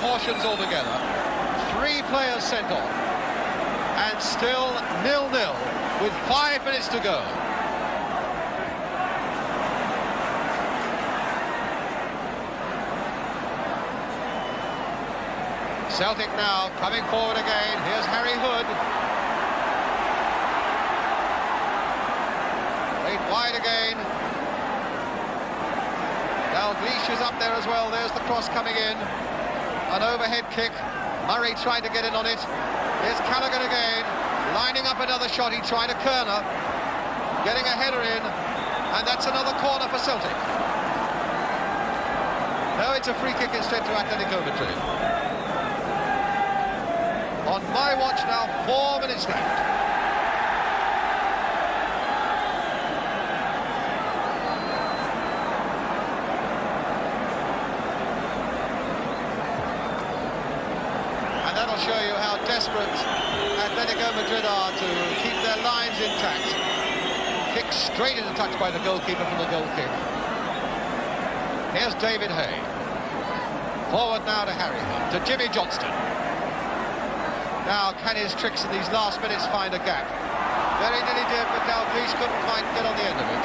Cautions altogether, 3 players sent off, and still 0-0 with 5 minutes to go. Celtic now coming forward again. Here's Harry Hood. Played wide again. Dalglish is up there as well. There's the cross coming in. An overhead kick. Murray trying to get in on it. Here's Callaghan again. Lining up another shot. He tried a corner. Getting a header in. And that's another corner for Celtic. No, it's a free kick instead to Atletico Madrid. On my watch now, 4 minutes left. show you how desperate Atletico Madrid are to keep their lines intact. Kick straight into touch by the goalkeeper from the goal kick. Here's David Hay. Forward now to Harry Hunt, to Jimmy Johnston. Now, can his tricks in these last minutes find a gap? Very nearly did, but Dalglish couldn't quite get on the end of it.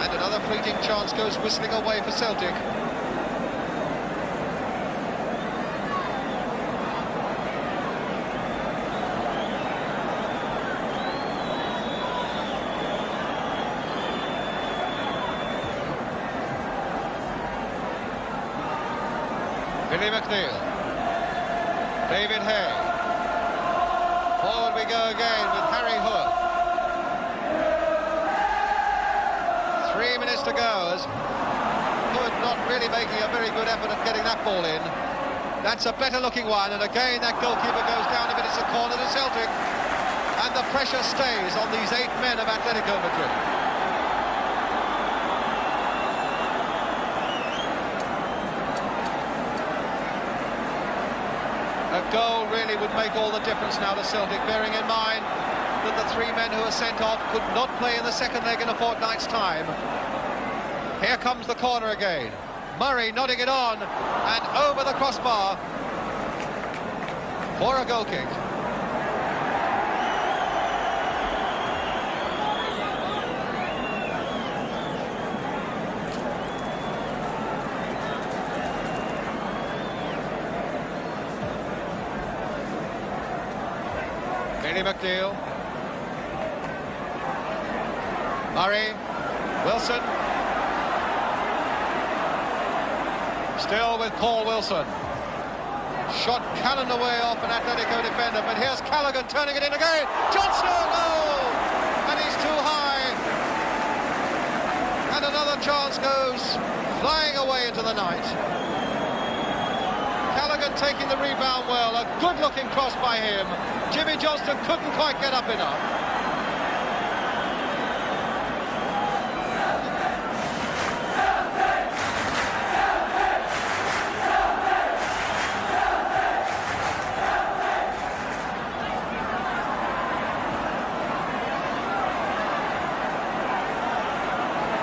And another fleeting chance goes whistling away for Celtic. Billy McNeil. David Hay. Forward we go again with Harry Hood. 3 minutes to go as Hood not really making a very good effort at getting that ball in. That's a better looking one, and again that goalkeeper goes down a bit. It's a corner to Celtic, and the pressure stays on these 8 men of Atletico Madrid. A goal really would make all the difference now to Celtic, bearing in mind that the 3 men who are sent off could not play in the second leg in a fortnight's time. Here comes the corner again. Murray nodding it on, and over the crossbar for a goal kick. Billy McNeil. Murray. Wilson. Still with Paul Wilson. Shot cannoned away off an Atletico defender, but here's Callaghan turning it in again. Johnson! Oh! And he's too high. And another chance goes flying away into the night. Callaghan taking the rebound well. A good-looking cross by him. Jimmy Johnston couldn't quite get up enough.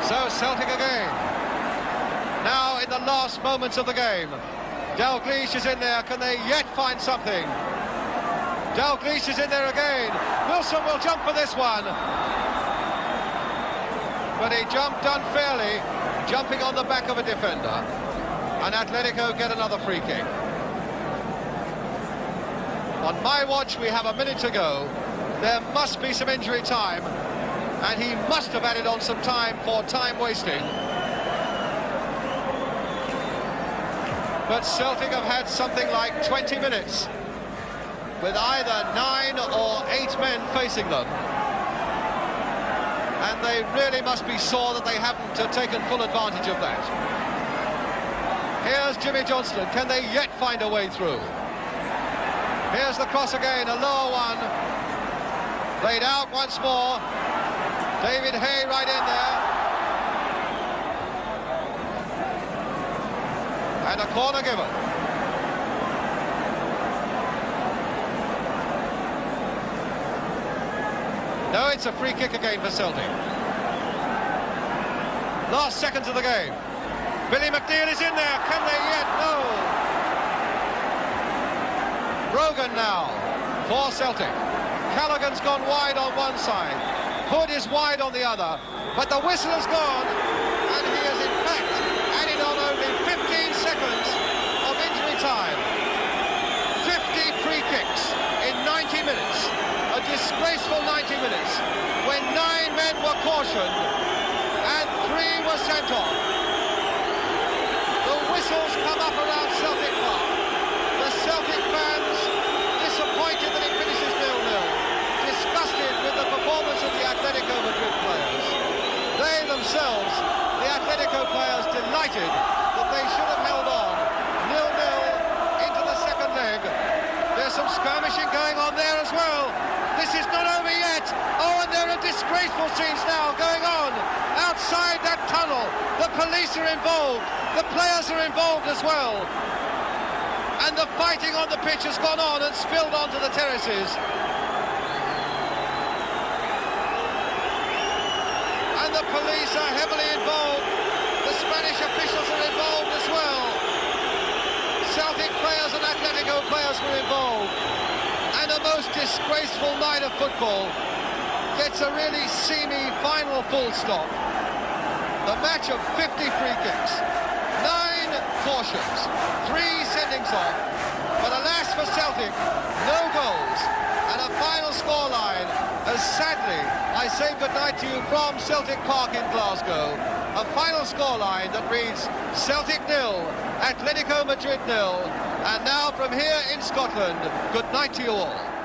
So Celtic again. Now in the last moments of the game. Dalglish is in there. Can they yet find something? Dalglish is in there again. Wilson will jump for this one. But he jumped unfairly, jumping on the back of a defender. And Atletico get another free kick. On my watch, we have a minute to go. There must be some injury time. And he must have added on some time for time wasting. But Celtic have had something like 20 minutes with either 9 or 8 men facing them. And they really must be sore that they haven't taken full advantage of that. Here's Jimmy Johnston. Can they yet find a way through? Here's the cross again, a lower one. Played out once more. David Hay right in there. And a corner given. No, it's a free kick again for Celtic. Last seconds of the game. Billy McNeil is in there. Can they yet? No. Brogan now for Celtic. Callaghan's gone wide on one side. Hood is wide on the other. But the whistle has gone. And he has in fact added on only 15 seconds of injury time. 50 free kicks in 90 minutes. A disgraceful 90 minutes when 9 men were cautioned and 3 were sent off. The whistles come up around Celtic Park. The Celtic fans disappointed that it finishes 0-0. Disgusted with the performance of the Atletico Madrid players. They themselves, the Atletico players, delighted that they should have held on 0-0 into the second leg. There's some skirmishing going on there as well. This is not over yet. Oh, and there are disgraceful scenes now going on outside that tunnel. The police are involved. The players are involved as well. And the fighting on the pitch has gone on and spilled onto the terraces. And the police are heavily involved. The Spanish officials are involved as well. Celtic players and Atletico players were involved. And a most disgraceful night of football gets a really seamy final full stop. The match of 50 free kicks, 9 cautions, 3 sendings off, but alas for Celtic, no goals, and a final scoreline as sadly I say goodnight to you from Celtic Park in Glasgow. A final scoreline that reads Celtic 0, Atletico Madrid 0, and now from here in Scotland, good night to you all.